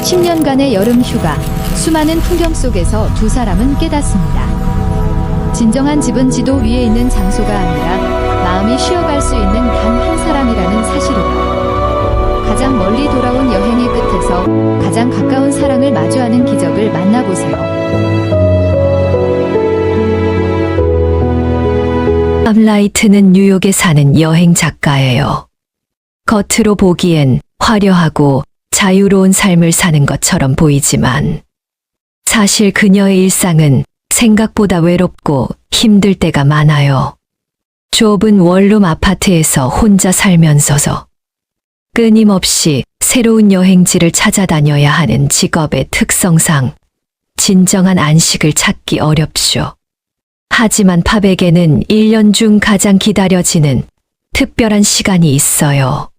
10년간의 여름 휴가, 수많은 풍경 속에서 두 사람은 깨닫습니다. 진정한 집은 지도 위에 있는 장소가 아니라 마음이 쉬어갈 수 있는 단 한 사람이라는 사실이다. 가장 멀리 돌아온 여행의 끝에서 가장 가까운 사랑을 마주하는 기적을 만나보세요. 암라이트는 뉴욕에 사는 여행 작가예요. 겉으로 보기엔 화려하고 자유로운 삶을 사는 것처럼 보이지만 사실 그녀의 일상은 생각보다 외롭고 힘들 때가 많아요. 좁은 원룸 아파트에서 혼자 살면서서 끊임없이 새로운 여행지를 찾아다녀야 하는 직업의 특성상 진정한 안식을 찾기 어렵죠. 하지만 팝에게는 1년 중 가장 기다려지는 특별한 시간이 있어요.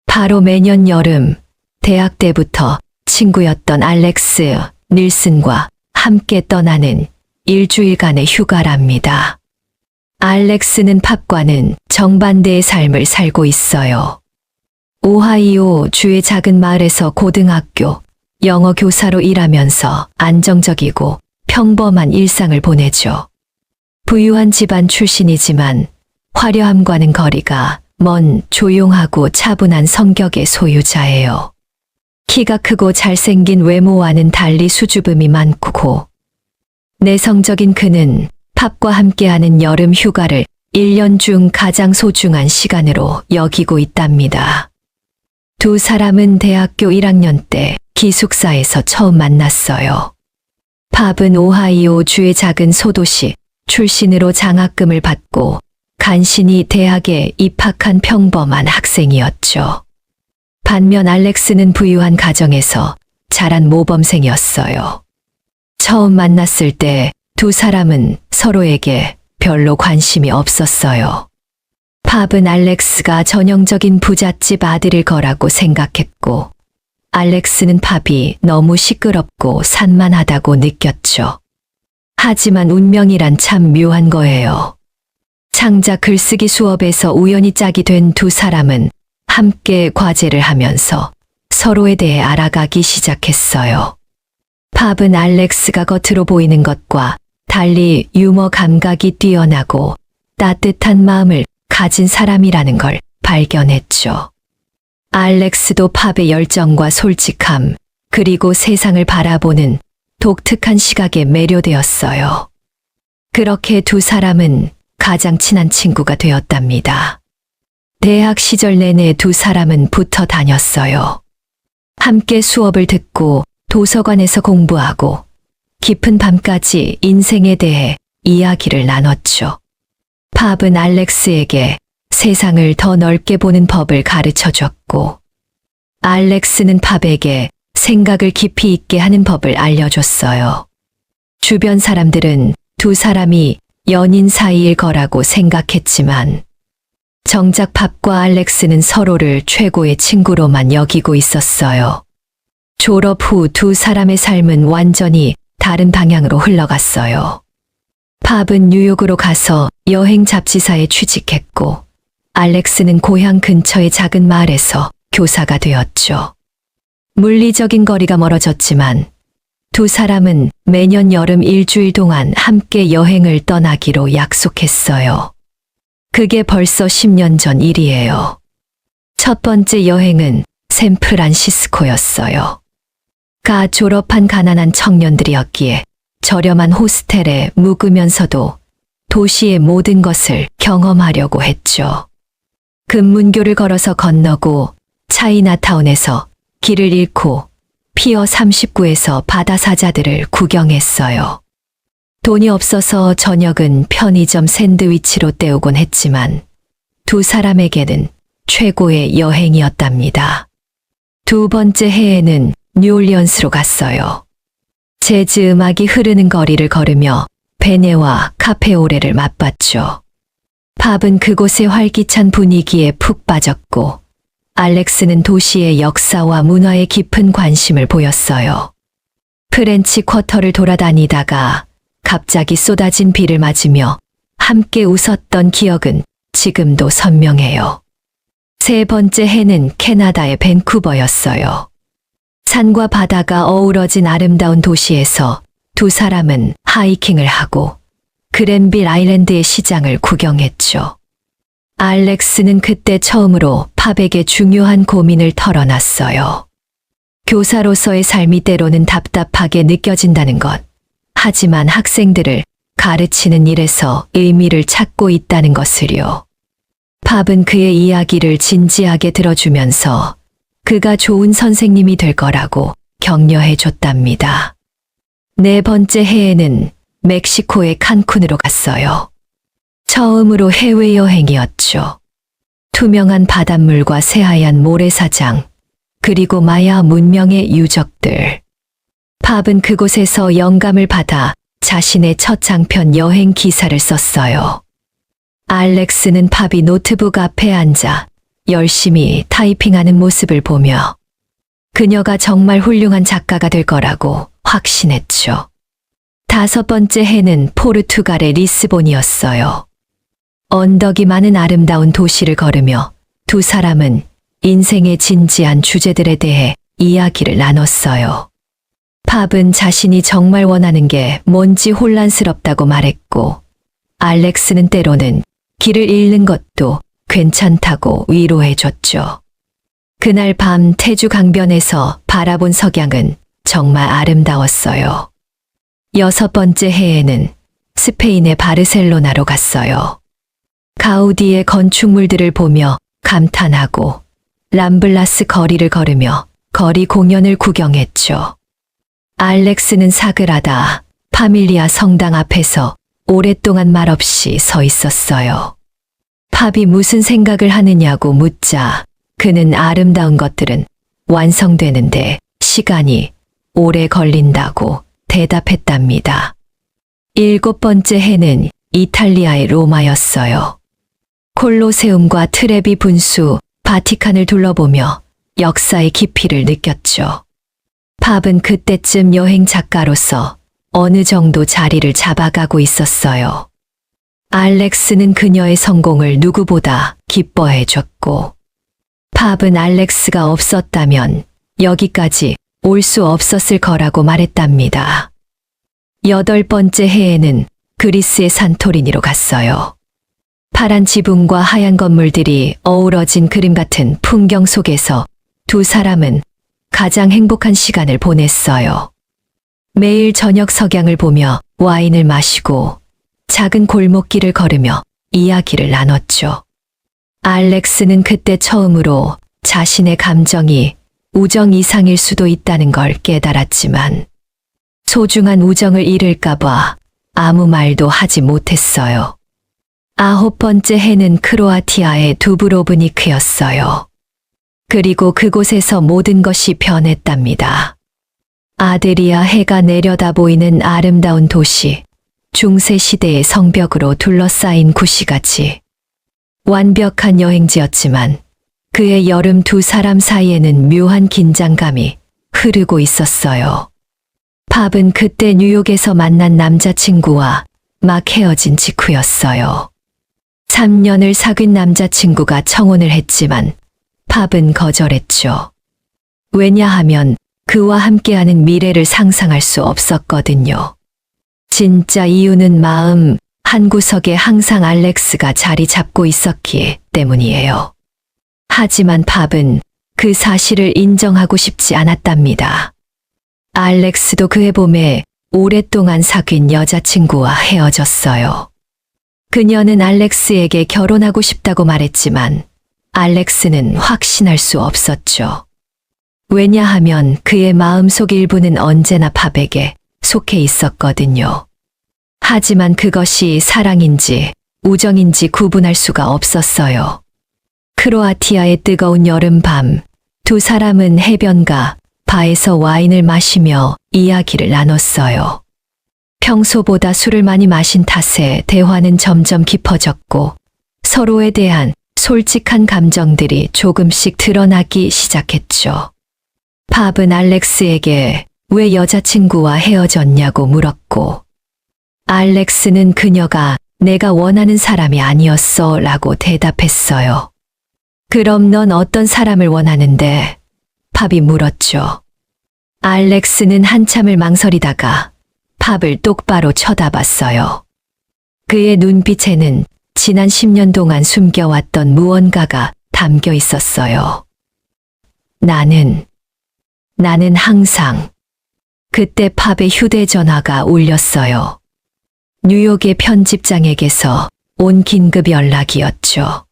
바로 매년 여름, 대학 때부터 친구였던 알렉스 닐슨과 함께 떠나는 일주일간의 휴가랍니다. 알렉스는 팝과는 정반대의 삶을 살고 있어요. 오하이오 주의 작은 마을에서 고등학교, 영어 교사로 일하면서 안정적이고 평범한 일상을 보내죠. 부유한 집안 출신이지만 화려함과는 거리가 먼 조용하고 차분한 성격의 소유자예요. 키가 크고 잘생긴 외모와는 달리 수줍음이 많고 내성적인 그는 팝과 함께하는 여름 휴가를 1년 중 가장 소중한 시간으로 여기고 있답니다. 두 사람은 대학교 1학년 때 기숙사에서 처음 만났어요. 팝은 오하이오 주의 작은 소도시 출신으로 장학금을 받고 간신히 대학에 입학한 평범한 학생이었죠. 반면 알렉스는 부유한 가정에서 자란 모범생이었어요. 처음 만났을 때 두 사람은 서로에게 별로 관심이 없었어요. 팝은 알렉스가 전형적인 부잣집 아들일 거라고 생각했고, 알렉스는 팝이 너무 시끄럽고 산만하다고 느꼈죠. 하지만 운명이란 참 묘한 거예요. 창작 글쓰기 수업에서 우연히 짝이 된 두 사람은 함께 과제를 하면서 서로에 대해 알아가기 시작했어요. 팝은 알렉스가 겉으로 보이는 것과 달리 유머 감각이 뛰어나고 따뜻한 마음을 가진 사람이라는 걸 발견했죠. 알렉스도 팝의 열정과 솔직함, 그리고 세상을 바라보는 독특한 시각에 매료되었어요. 그렇게 두 사람은 가장 친한 친구가 되었답니다. 대학 시절 내내 두 사람은 붙어 다녔어요. 함께 수업을 듣고 도서관에서 공부하고 깊은 밤까지 인생에 대해 이야기를 나눴죠. 팝은 알렉스에게 세상을 더 넓게 보는 법을 가르쳐 줬고, 알렉스는 팝에게 생각을 깊이 있게 하는 법을 알려줬어요. 주변 사람들은 두 사람이 연인 사이일 거라고 생각했지만, 정작 팝과 알렉스는 서로를 최고의 친구로만 여기고 있었어요. 졸업 후 두 사람의 삶은 완전히 다른 방향으로 흘러갔어요. 팝은 뉴욕으로 가서 여행 잡지사에 취직했고, 알렉스는 고향 근처의 작은 마을에서 교사가 되었죠. 물리적인 거리가 멀어졌지만 두 사람은 매년 여름 일주일 동안 함께 여행을 떠나기로 약속했어요. 그게 벌써 10년 전 일이에요. 첫 번째 여행은 샌프란시스코였어요. 가 졸업한 가난한 청년들이었기에 저렴한 호스텔에 묵으면서도 도시의 모든 것을 경험하려고 했죠. 금문교를 걸어서 건너고 차이나타운에서 길을 잃고 피어 39에서 바다 사자들을 구경했어요. 돈이 없어서 저녁은 편의점 샌드위치로 때우곤 했지만 두 사람에게는 최고의 여행이었답니다. 두 번째 해에는 뉴올리언스로 갔어요. 재즈 음악이 흐르는 거리를 걸으며 베네와 카페오레를 맛봤죠. 팝은 그곳의 활기찬 분위기에 푹 빠졌고, 알렉스는 도시의 역사와 문화에 깊은 관심을 보였어요. 프렌치 쿼터를 돌아다니다가 갑자기 쏟아진 비를 맞으며 함께 웃었던 기억은 지금도 선명해요. 세 번째 해는 캐나다의 밴쿠버였어요. 산과 바다가 어우러진 아름다운 도시에서 두 사람은 하이킹을 하고 그랜빌 아일랜드의 시장을 구경했죠. 알렉스는 그때 처음으로 팝에게 중요한 고민을 털어놨어요. 교사로서의 삶이 때로는 답답하게 느껴진다는 것. 하지만 학생들을 가르치는 일에서 의미를 찾고 있다는 것을요. 팝은 그의 이야기를 진지하게 들어주면서 그가 좋은 선생님이 될 거라고 격려해 줬답니다. 네 번째 해에는 멕시코의 칸쿤으로 갔어요. 처음으로 해외여행이었죠. 투명한 바닷물과 새하얀 모래사장, 그리고 마야 문명의 유적들. 팝은 그곳에서 영감을 받아 자신의 첫 장편 여행 기사를 썼어요. 알렉스는 팝이 노트북 앞에 앉아 열심히 타이핑하는 모습을 보며 그녀가 정말 훌륭한 작가가 될 거라고 확신했죠. 다섯 번째 해는 포르투갈의 리스본이었어요. 언덕이 많은 아름다운 도시를 걸으며 두 사람은 인생의 진지한 주제들에 대해 이야기를 나눴어요. 팝은 자신이 정말 원하는 게 뭔지 혼란스럽다고 말했고, 알렉스는 때로는 길을 잃는 것도 괜찮다고 위로해줬죠. 그날 밤 테주 강변에서 바라본 석양은 정말 아름다웠어요. 여섯 번째 해에는 스페인의 바르셀로나로 갔어요. 가우디의 건축물들을 보며 감탄하고 람블라스 거리를 걸으며 거리 공연을 구경했죠. 알렉스는 사그라다 파밀리아 성당 앞에서 오랫동안 말없이 서 있었어요. 팝이 무슨 생각을 하느냐고 묻자 그는 아름다운 것들은 완성되는데 시간이 오래 걸린다고 대답했답니다. 일곱 번째 해는 이탈리아의 로마였어요. 콜로세움과 트레비 분수, 바티칸을 둘러보며 역사의 깊이를 느꼈죠. 팝은 그때쯤 여행 작가로서 어느 정도 자리를 잡아가고 있었어요. 알렉스는 그녀의 성공을 누구보다 기뻐해줬고, 팝은 알렉스가 없었다면 여기까지 올 수 없었을 거라고 말했답니다. 여덟 번째 해에는 그리스의 산토리니로 갔어요. 파란 지붕과 하얀 건물들이 어우러진 그림 같은 풍경 속에서 두 사람은 가장 행복한 시간을 보냈어요. 매일 저녁 석양을 보며 와인을 마시고 작은 골목길을 걸으며 이야기를 나눴죠. 알렉스는 그때 처음으로 자신의 감정이 우정 이상일 수도 있다는 걸 깨달았지만 소중한 우정을 잃을까봐 아무 말도 하지 못했어요. 아홉 번째 해는 크로아티아의 두브로브니크였어요. 그리고 그곳에서 모든 것이 변했답니다. 아데리아 해가 내려다 보이는 아름다운 도시, 중세 시대의 성벽으로 둘러싸인 구시가지. 완벽한 여행지였지만 그의 여름 두 사람 사이에는 묘한 긴장감이 흐르고 있었어요. 팝은 그때 뉴욕에서 만난 남자친구와 막 헤어진 직후였어요. 3년을 사귄 남자친구가 청혼을 했지만 팝은 거절했죠. 왜냐하면 그와 함께하는 미래를 상상할 수 없었거든요. 진짜 이유는 마음 한구석에 항상 알렉스가 자리 잡고 있었기 때문이에요. 하지만 팝은 그 사실을 인정하고 싶지 않았답니다. 알렉스도 그해 봄에 오랫동안 사귄 여자친구와 헤어졌어요. 그녀는 알렉스에게 결혼하고 싶다고 말했지만 알렉스는 확신할 수 없었죠. 왜냐하면 그의 마음속 일부는 언제나 팝에게 속해 있었거든요. 하지만 그것이 사랑인지 우정인지 구분할 수가 없었어요. 크로아티아의 뜨거운 여름밤, 두 사람은 해변가 바에서 와인을 마시며 이야기를 나눴어요. 평소보다 술을 많이 마신 탓에 대화는 점점 깊어졌고 서로에 대한 솔직한 감정들이 조금씩 드러나기 시작했죠. 팝은 알렉스에게 왜 여자친구와 헤어졌냐고 물었고, 알렉스는 그녀가 내가 원하는 사람이 아니었어 라고 대답했어요. 그럼 넌 어떤 사람을 원하는데? 팝이 물었죠. 알렉스는 한참을 망설이다가 팝을 똑바로 쳐다봤어요. 그의 눈빛에는 지난 10년 동안 숨겨왔던 무언가가 담겨 있었어요. 나는 항상. 그때 팝의 휴대전화가 울렸어요. 뉴욕의 편집장에게서 온 긴급 연락이었죠.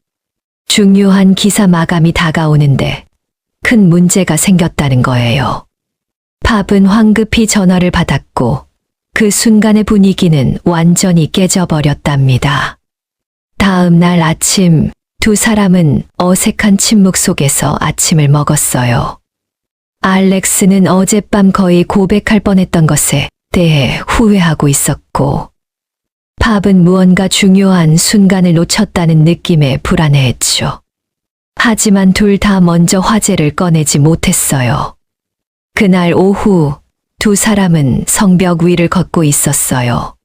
중요한 기사 마감이 다가오는데 큰 문제가 생겼다는 거예요. 팝은 황급히 전화를 받았고 그 순간의 분위기는 완전히 깨져버렸답니다. 다음 날 아침 두 사람은 어색한 침묵 속에서 아침을 먹었어요. 알렉스는 어젯밤 거의 고백할 뻔했던 것에 대해 후회하고 있었고, 팝은 무언가 중요한 순간을 놓쳤다는 느낌에 불안해했죠. 하지만 둘 다 먼저 화제를 꺼내지 못했어요. 그날 오후 두 사람은 성벽 위를 걷고 있었어요.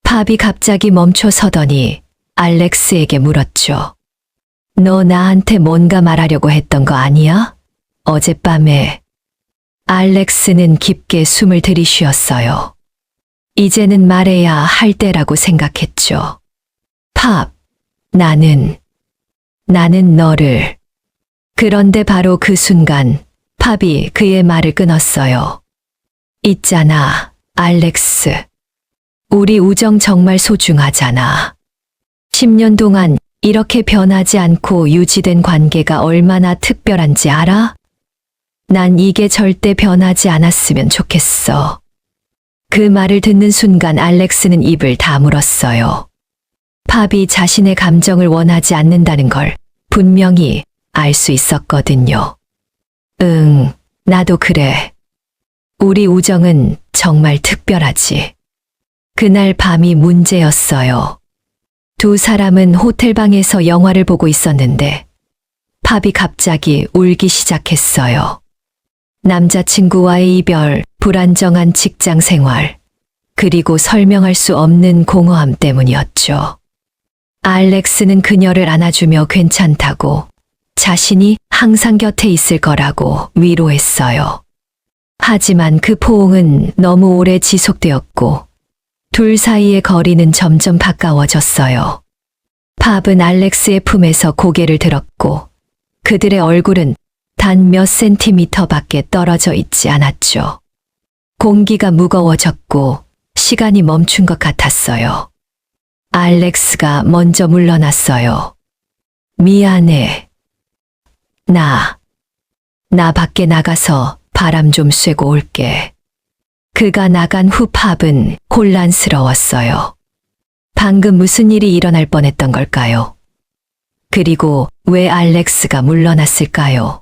팝이 갑자기 멈춰 서더니 알렉스에게 물었죠. 너 나한테 뭔가 말하려고 했던 거 아니야? 어젯밤에. 알렉스는 깊게 숨을 들이쉬었어요. 이제는 말해야 할 때라고 생각했죠. 팝, 나는 너를. 그런데 바로 그 순간 팝이 그의 말을 끊었어요. 있잖아, 알렉스. 우리 우정 정말 소중하잖아. 10년 동안 이렇게 변하지 않고 유지된 관계가 얼마나 특별한지 알아? 난 이게 절대 변하지 않았으면 좋겠어. 그 말을 듣는 순간 알렉스는 입을 다물었어요. 팝이 자신의 감정을 원하지 않는다는 걸 분명히 알 수 있었거든요. 응, 나도 그래. 우리 우정은 정말 특별하지. 그날 밤이 문제였어요. 두 사람은 호텔방에서 영화를 보고 있었는데 팝이 갑자기 울기 시작했어요. 남자친구와의 이별, 불안정한 직장 생활, 그리고 설명할 수 없는 공허함 때문이었죠. 알렉스는 그녀를 안아주며 괜찮다고, 자신이 항상 곁에 있을 거라고 위로했어요. 하지만 그 포옹은 너무 오래 지속되었고, 둘 사이의 거리는 점점 가까워졌어요. 팝은 알렉스의 품에서 고개를 들었고, 그들의 얼굴은 단 몇 센티미터밖에 떨어져 있지 않았죠. 공기가 무거워졌고 시간이 멈춘 것 같았어요. 알렉스가 먼저 물러났어요. 미안해. 나 밖에 나가서 바람 좀 쐬고 올게. 그가 나간 후 팝은 혼란스러웠어요. 방금 무슨 일이 일어날 뻔했던 걸까요? 그리고 왜 알렉스가 물러났을까요?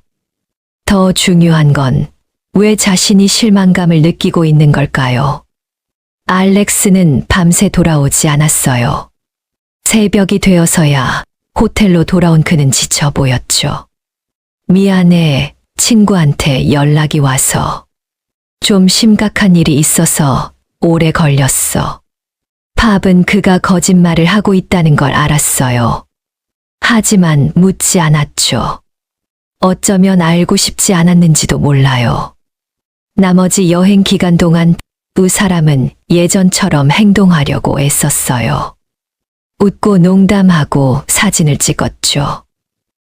더 중요한 건 왜 자신이 실망감을 느끼고 있는 걸까요? 알렉스는 밤새 돌아오지 않았어요. 새벽이 되어서야 호텔로 돌아온 그는 지쳐 보였죠. 미안해, 친구한테 연락이 와서. 좀 심각한 일이 있어서 오래 걸렸어. 팝은 그가 거짓말을 하고 있다는 걸 알았어요. 하지만 묻지 않았죠. 어쩌면 알고 싶지 않았는지도 몰라요. 나머지 여행 기간 동안 두 사람은 예전처럼 행동하려고 애썼어요. 웃고 농담하고 사진을 찍었죠.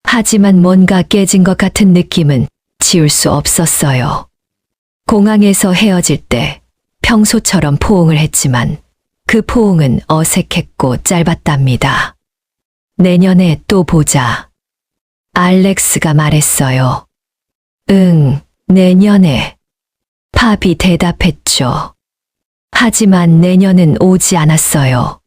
하지만 뭔가 깨진 것 같은 느낌은 지울 수 없었어요. 공항에서 헤어질 때 평소처럼 포옹을 했지만 그 포옹은 어색했고 짧았답니다. 내년에 또 보자. 알렉스가 말했어요. 응, 내년에. 팝이 대답했죠. 하지만 내년은 오지 않았어요.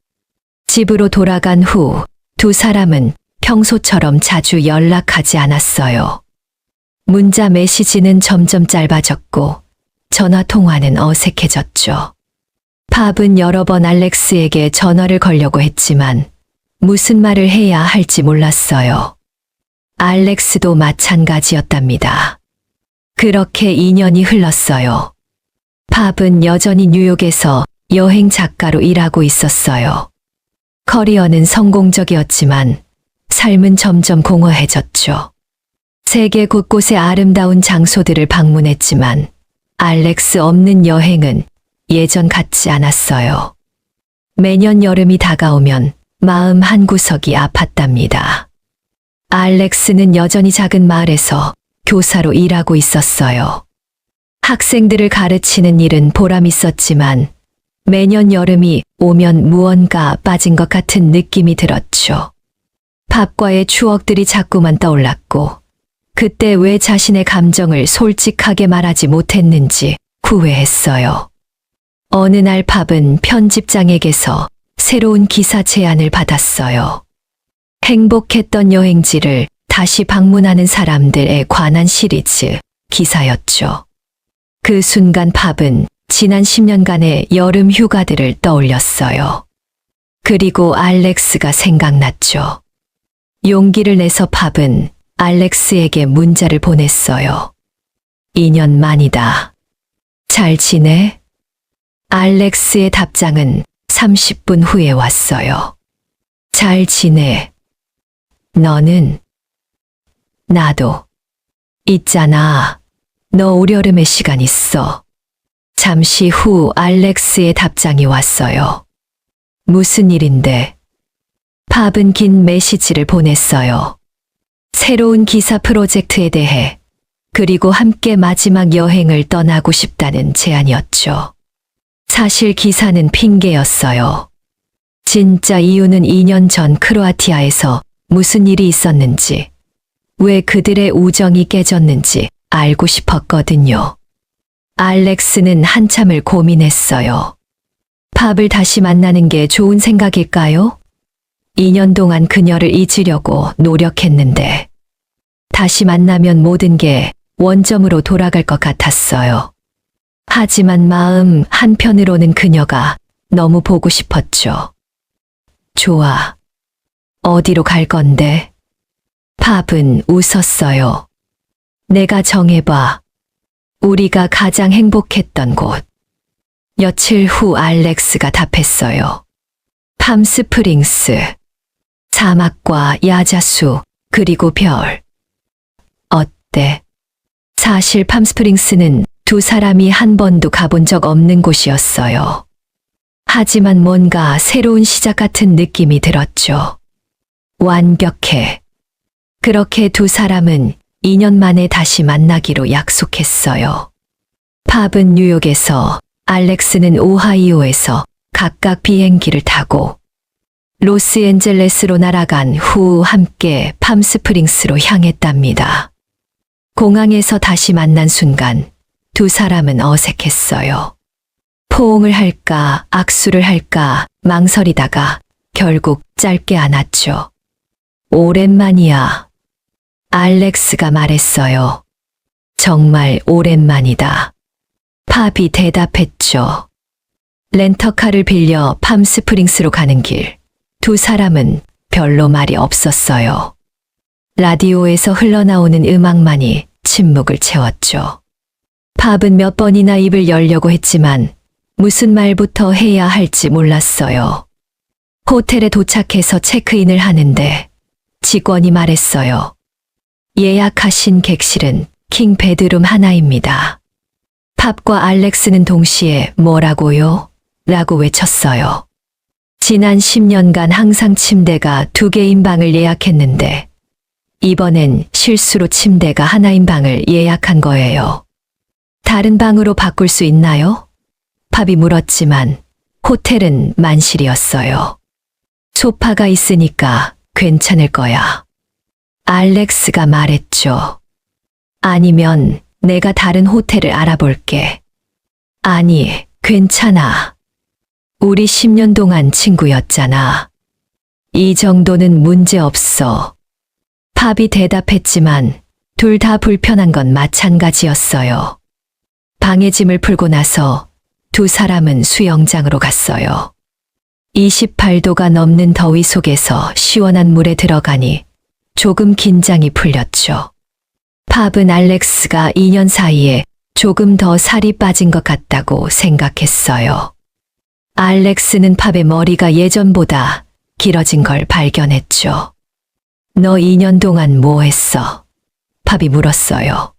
집으로 돌아간 후 두 사람은 평소처럼 자주 연락하지 않았어요. 문자 메시지는 점점 짧아졌고 전화 통화는 어색해졌죠. 팝은 여러 번 알렉스에게 전화를 걸려고 했지만 무슨 말을 해야 할지 몰랐어요. 알렉스도 마찬가지였답니다. 그렇게 2년이 흘렀어요. 팝은 여전히 뉴욕에서 여행 작가로 일하고 있었어요. 커리어는 성공적이었지만 삶은 점점 공허해졌죠. 세계 곳곳의 아름다운 장소들을 방문했지만 알렉스 없는 여행은 예전 같지 않았어요. 매년 여름이 다가오면 마음 한구석이 아팠답니다. 알렉스는 여전히 작은 마을에서 교사로 일하고 있었어요. 학생들을 가르치는 일은 보람 있었지만 매년 여름이 오면 무언가 빠진 것 같은 느낌이 들었죠. 밥과의 추억들이 자꾸만 떠올랐고 그때 왜 자신의 감정을 솔직하게 말하지 못했는지 후회했어요. 어느 날 밥은 편집장에게서 새로운 기사 제안을 받았어요. 행복했던 여행지를 다시 방문하는 사람들에 관한 시리즈 기사였죠. 그 순간 팝은 지난 10년간의 여름 휴가들을 떠올렸어요. 그리고 알렉스가 생각났죠. 용기를 내서 팝은 알렉스에게 문자를 보냈어요. 2년 만이다. 잘 지내? 알렉스의 답장은 30분 후에 왔어요. 잘 지내. 너는? 나도. 있잖아. 너 올여름에 시간 있어. 잠시 후 알렉스의 답장이 왔어요. 무슨 일인데? 팝은 긴 메시지를 보냈어요. 새로운 기사 프로젝트에 대해, 그리고 함께 마지막 여행을 떠나고 싶다는 제안이었죠. 사실 기사는 핑계였어요. 진짜 이유는 2년 전 크로아티아에서 무슨 일이 있었는지, 왜 그들의 우정이 깨졌는지 알고 싶었거든요. 알렉스는 한참을 고민했어요. 팝을 다시 만나는 게 좋은 생각일까요? 2년 동안 그녀를 잊으려고 노력했는데, 다시 만나면 모든 게 원점으로 돌아갈 것 같았어요. 하지만 마음 한편으로는 그녀가 너무 보고 싶었죠. 좋아. 어디로 갈 건데? 팝은 웃었어요. 내가 정해봐. 우리가 가장 행복했던 곳. 며칠 후 알렉스가 답했어요. 팜스프링스. 사막과 야자수, 그리고 별. 어때? 사실 팜스프링스는 두 사람이 한 번도 가본 적 없는 곳이었어요. 하지만 뭔가 새로운 시작 같은 느낌이 들었죠. 완벽해. 그렇게 두 사람은 2년 만에 다시 만나기로 약속했어요. 팝은 뉴욕에서, 알렉스는 오하이오에서 각각 비행기를 타고 로스앤젤레스로 날아간 후 함께 팜스프링스로 향했답니다. 공항에서 다시 만난 순간 두 사람은 어색했어요. 포옹을 할까, 악수를 할까 망설이다가 결국 짧게 안았죠. 오랜만이야. 알렉스가 말했어요. 정말 오랜만이다. 팝이 대답했죠. 렌터카를 빌려 팜스프링스로 가는 길. 두 사람은 별로 말이 없었어요. 라디오에서 흘러나오는 음악만이 침묵을 채웠죠. 팝은 몇 번이나 입을 열려고 했지만 무슨 말부터 해야 할지 몰랐어요. 호텔에 도착해서 체크인을 하는데 직원이 말했어요. 예약하신 객실은 킹 베드룸 하나입니다. 팝과 알렉스는 동시에 뭐라고요? 라고 외쳤어요. 지난 10년간 항상 침대가 2개인 방을 예약했는데 이번엔 실수로 침대가 하나인 방을 예약한 거예요. 다른 방으로 바꿀 수 있나요? 팝이 물었지만 호텔은 만실이었어요. 소파가 있으니까 괜찮을 거야. 알렉스가 말했죠. 아니면 내가 다른 호텔을 알아볼게. 아니, 괜찮아. 우리 10년 동안 친구였잖아. 이 정도는 문제 없어. 팝이 대답했지만 둘 다 불편한 건 마찬가지였어요. 방에 짐을 풀고 나서 두 사람은 수영장으로 갔어요. 28도가 넘는 더위 속에서 시원한 물에 들어가니 조금 긴장이 풀렸죠. 팝은 알렉스가 2년 사이에 조금 더 살이 빠진 것 같다고 생각했어요. 알렉스는 팝의 머리가 예전보다 길어진 걸 발견했죠. 너 2년 동안 뭐 했어? 팝이 물었어요.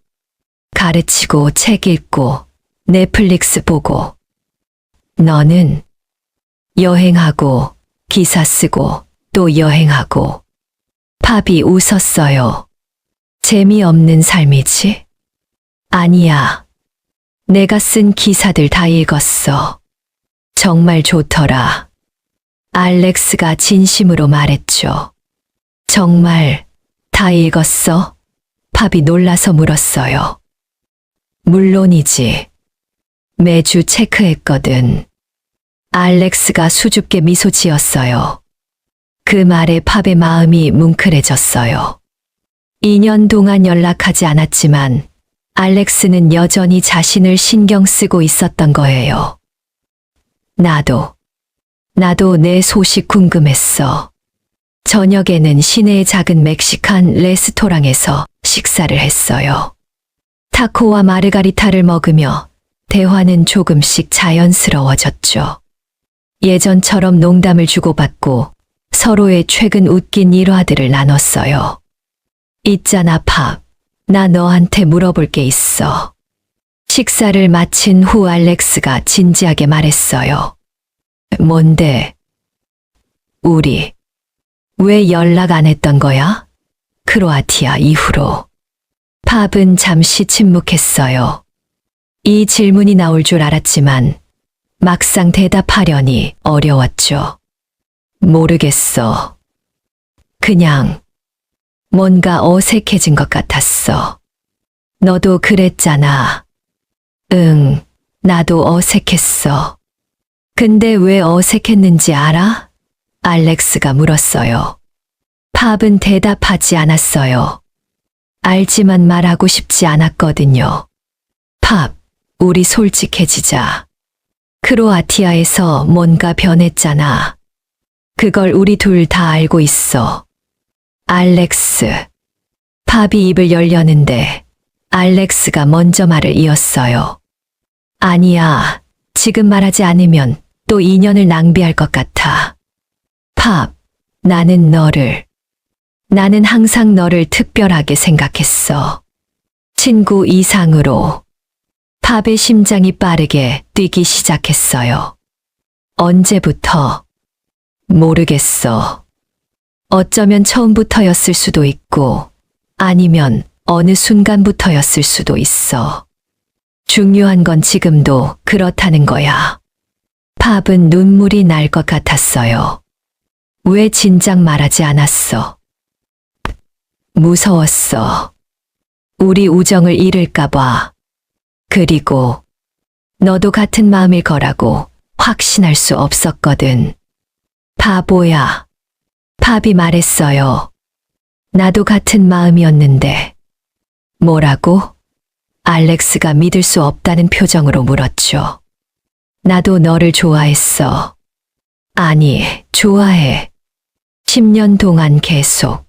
가르치고 책 읽고 넷플릭스 보고. 너는 여행하고, 기사 쓰고, 또 여행하고. 팝이 웃었어요. 재미없는 삶이지? 아니야. 내가 쓴 기사들 다 읽었어. 정말 좋더라. 알렉스가 진심으로 말했죠. 정말 다 읽었어? 팝이 놀라서 물었어요. 물론이지. 매주 체크했거든. 알렉스가 수줍게 미소 지었어요. 그 말에 팝의 마음이 뭉클해졌어요. 2년 동안 연락하지 않았지만 알렉스는 여전히 자신을 신경 쓰고 있었던 거예요. 나도 내 소식 궁금했어. 저녁에는 시내의 작은 멕시칸 레스토랑에서 식사를 했어요. 타코와 마르가리타를 먹으며 대화는 조금씩 자연스러워졌죠. 예전처럼 농담을 주고받고 서로의 최근 웃긴 일화들을 나눴어요. 있잖아, 팝. 나 너한테 물어볼 게 있어. 식사를 마친 후 알렉스가 진지하게 말했어요. 뭔데? 우리 왜 연락 안 했던 거야? 크로아티아 이후로. 팝은 잠시 침묵했어요. 이 질문이 나올 줄 알았지만 막상 대답하려니 어려웠죠. 모르겠어. 그냥 뭔가 어색해진 것 같았어. 너도 그랬잖아. 응, 나도 어색했어. 근데 왜 어색했는지 알아? 알렉스가 물었어요. 팝은 대답하지 않았어요. 알지만 말하고 싶지 않았거든요. 팝, 우리 솔직해지자. 크로아티아에서 뭔가 변했잖아. 그걸 우리 둘 다 알고 있어. 알렉스. 팝이 입을 열려는데 알렉스가 먼저 말을 이었어요. 아니야, 지금 말하지 않으면 또 2년을 낭비할 것 같아. 팝, 나는 항상 너를 특별하게 생각했어. 친구 이상으로. 팝의 심장이 빠르게 뛰기 시작했어요. 언제부터? 모르겠어. 어쩌면 처음부터였을 수도 있고, 아니면 어느 순간부터였을 수도 있어. 중요한 건 지금도 그렇다는 거야. 팝은 눈물이 날 것 같았어요. 왜 진작 말하지 않았어? 무서웠어. 우리 우정을 잃을까봐. 그리고 너도 같은 마음일 거라고 확신할 수 없었거든. 바보야. 팝이 말했어요. 나도 같은 마음이었는데. 뭐라고? 알렉스가 믿을 수 없다는 표정으로 물었죠. 나도 너를 좋아했어. 아니, 좋아해. 10년 동안 계속.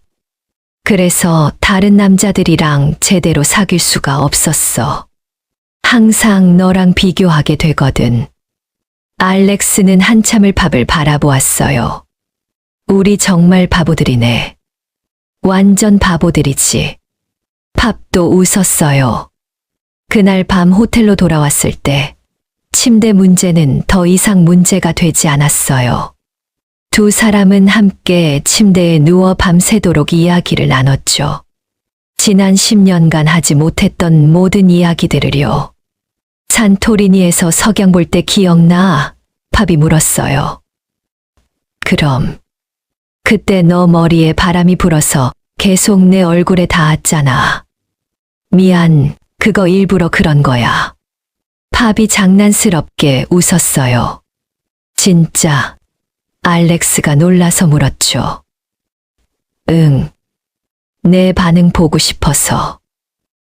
그래서 다른 남자들이랑 제대로 사귈 수가 없었어. 항상 너랑 비교하게 되거든. 알렉스는 한참을 팝을 바라보았어요. 우리 정말 바보들이네. 완전 바보들이지. 팝도 웃었어요. 그날 밤 호텔로 돌아왔을 때 침대 문제는 더 이상 문제가 되지 않았어요. 두 사람은 함께 침대에 누워 밤새도록 이야기를 나눴죠. 지난 10년간 하지 못했던 모든 이야기들을요. 산토리니에서 석양 볼 때 기억나? 팝이 물었어요. 그럼. 그때 너 머리에 바람이 불어서 계속 내 얼굴에 닿았잖아. 미안, 그거 일부러 그런 거야. 팝이 장난스럽게 웃었어요. 진짜? 알렉스가 놀라서 물었죠. 응. 내 반응 보고 싶어서.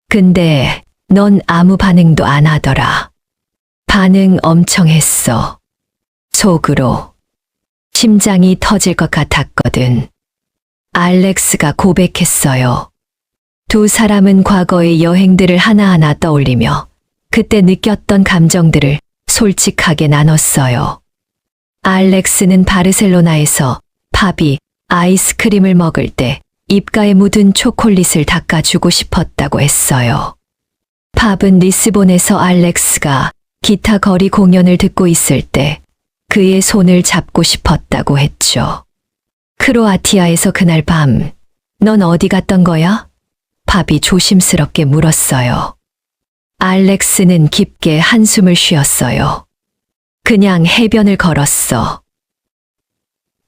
근데 넌 아무 반응도 안 하더라. 반응 엄청 했어. 속으로. 심장이 터질 것 같았거든. 알렉스가 고백했어요. 두 사람은 과거의 여행들을 하나하나 떠올리며 그때 느꼈던 감정들을 솔직하게 나눴어요. 알렉스는 바르셀로나에서 팝이 아이스크림을 먹을 때 입가에 묻은 초콜릿을 닦아주고 싶었다고 했어요. 팝은 리스본에서 알렉스가 기타 거리 공연을 듣고 있을 때 그의 손을 잡고 싶었다고 했죠. 크로아티아에서 그날 밤, 넌 어디 갔던 거야? 팝이 조심스럽게 물었어요. 알렉스는 깊게 한숨을 쉬었어요. 그냥 해변을 걸었어.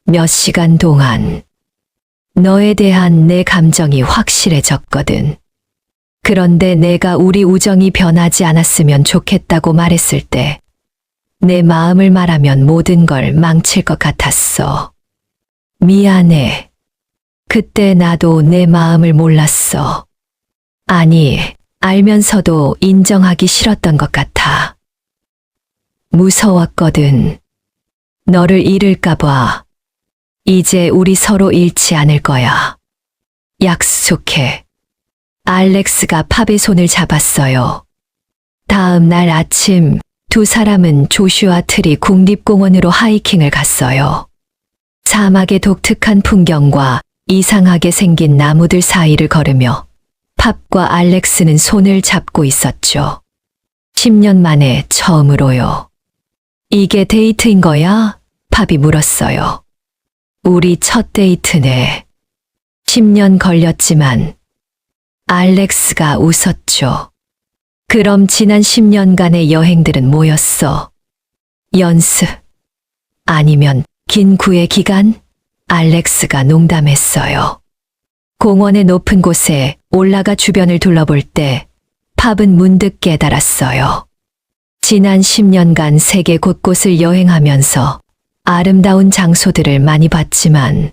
몇 시간 동안 너에 대한 내 감정이 확실해졌거든. 그런데 내가 우리 우정이 변하지 않았으면 좋겠다고 말했을 때 내 마음을 말하면 모든 걸 망칠 것 같았어. 미안해. 그때 나도 내 마음을 몰랐어. 아니, 알면서도 인정하기 싫었던 것 같아. 무서웠거든. 너를 잃을까봐. 이제 우리 서로 잃지 않을 거야. 약속해. 알렉스가 팝의 손을 잡았어요. 다음 날 아침 두 사람은 조슈아 트리 국립공원으로 하이킹을 갔어요. 사막의 독특한 풍경과 이상하게 생긴 나무들 사이를 걸으며 팝과 알렉스는 손을 잡고 있었죠. 10년 만에 처음으로요. 이게 데이트인 거야? 팝이 물었어요. 우리 첫 데이트네. 10년 걸렸지만 알렉스가 웃었죠. 그럼 지난 10년간의 여행들은 뭐였어? 연습? 아니면 긴 구애 기간? 알렉스가 농담했어요. 공원의 높은 곳에 올라가 주변을 둘러볼 때 팝은 문득 깨달았어요. 지난 10년간 세계 곳곳을 여행하면서 아름다운 장소들을 많이 봤지만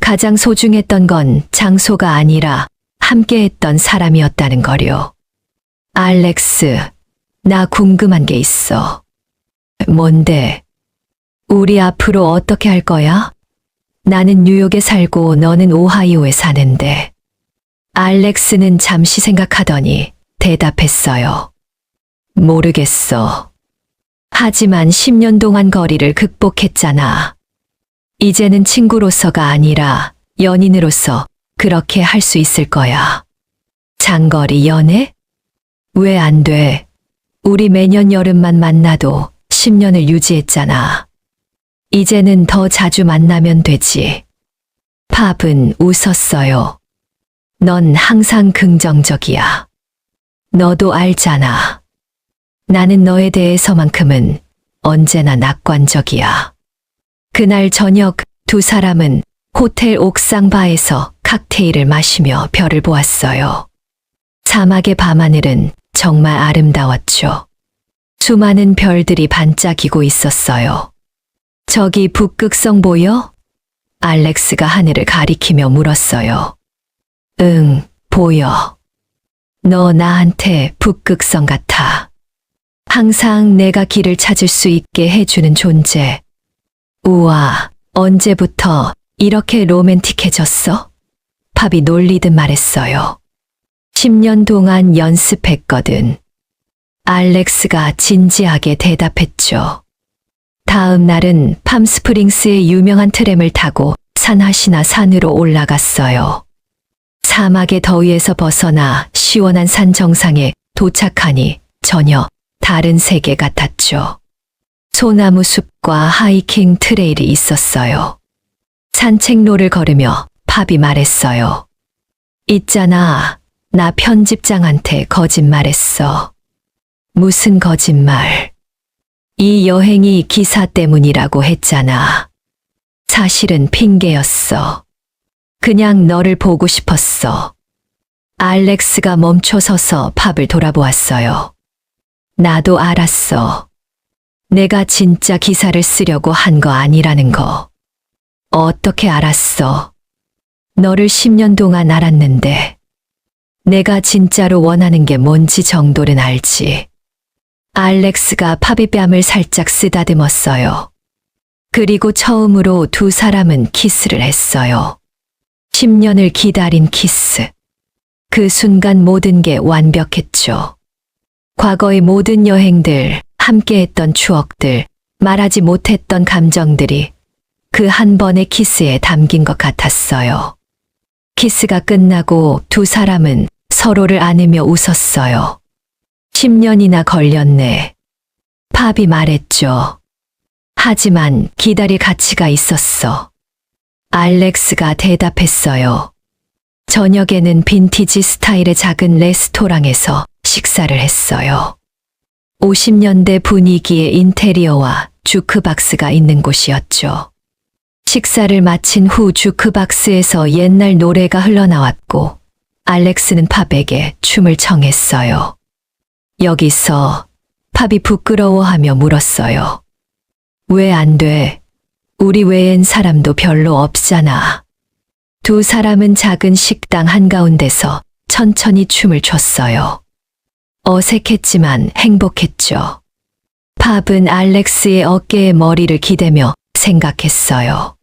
가장 소중했던 건 장소가 아니라 함께했던 사람이었다는 거요. 알렉스, 나 궁금한 게 있어. 뭔데? 우리 앞으로 어떻게 할 거야? 나는 뉴욕에 살고 너는 오하이오에 사는데. 알렉스는 잠시 생각하더니 대답했어요. 모르겠어. 하지만 10년 동안 거리를 극복했잖아. 이제는 친구로서가 아니라 연인으로서 그렇게 할 수 있을 거야. 장거리 연애? 왜 안 돼? 우리 매년 여름만 만나도 10년을 유지했잖아. 이제는 더 자주 만나면 되지. 팝은 웃었어요. 넌 항상 긍정적이야. 너도 알잖아. 나는 너에 대해서만큼은 언제나 낙관적이야. 그날 저녁 두 사람은 호텔 옥상 바에서 칵테일을 마시며 별을 보았어요. 사막의 밤하늘은 정말 아름다웠죠. 수많은 별들이 반짝이고 있었어요. 저기 북극성 보여? 알렉스가 하늘을 가리키며 물었어요. 응, 보여. 너 나한테 북극성 같아. 항상 내가 길을 찾을 수 있게 해주는 존재. 우와, 언제부터 이렇게 로맨틱해졌어? 팝이 놀리듯 말했어요. 10년 동안 연습했거든. 알렉스가 진지하게 대답했죠. 다음 날은 팜스프링스의 유명한 트램을 타고 산하시나 산으로 올라갔어요. 사막의 더위에서 벗어나 시원한 산 정상에 도착하니 전혀 다른 세계 같았죠. 소나무 숲과 하이킹 트레일이 있었어요. 산책로를 걸으며 팝이 말했어요. 있잖아, 나 편집장한테 거짓말했어. 무슨 거짓말? 이 여행이 기사 때문이라고 했잖아. 사실은 핑계였어. 그냥 너를 보고 싶었어. 알렉스가 멈춰서서 팝을 돌아보았어요. 나도 알았어. 내가 진짜 기사를 쓰려고 한 거 아니라는 거. 어떻게 알았어? 너를 10년 동안 알았는데. 내가 진짜로 원하는 게 뭔지 정도는 알지. 알렉스가 팝의 뺨을 살짝 쓰다듬었어요. 그리고 처음으로 두 사람은 키스를 했어요. 10년을 기다린 키스. 그 순간 모든 게 완벽했죠. 과거의 모든 여행들, 함께했던 추억들, 말하지 못했던 감정들이 그 한 번의 키스에 담긴 것 같았어요. 키스가 끝나고 두 사람은 서로를 안으며 웃었어요. 10년이나 걸렸네. 팝이 말했죠. 하지만 기다릴 가치가 있었어. 알렉스가 대답했어요. 저녁에는 빈티지 스타일의 작은 레스토랑에서 식사를 했어요. 50년대 분위기의 인테리어와 주크박스가 있는 곳이었죠. 식사를 마친 후 주크박스에서 옛날 노래가 흘러나왔고 알렉스는 팝에게 춤을 청했어요. 여기서 팝이 부끄러워하며 물었어요. 왜 안 돼? 우리 외엔 사람도 별로 없잖아. 두 사람은 작은 식당 한가운데서 천천히 춤을 췄어요. 어색했지만 행복했죠. 팝은 알렉스의 어깨에 머리를 기대며 생각했어요.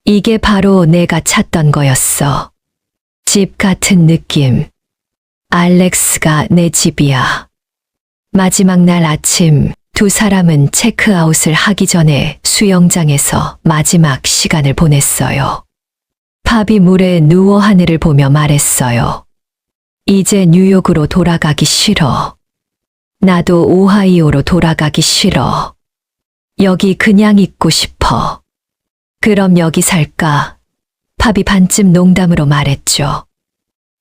이게 바로 내가 찾던 거였어. 집 같은 느낌. 알렉스가 내 집이야. 마지막 날 아침 두 사람은 체크아웃을 하기 전에 수영장에서 마지막 시간을 보냈어요. 팝이 물에 누워 하늘을 보며 말했어요. 이제 뉴욕으로 돌아가기 싫어. 나도 오하이오로 돌아가기 싫어. 여기 그냥 있고 싶어. 그럼 여기 살까? 팝이 반쯤 농담으로 말했죠.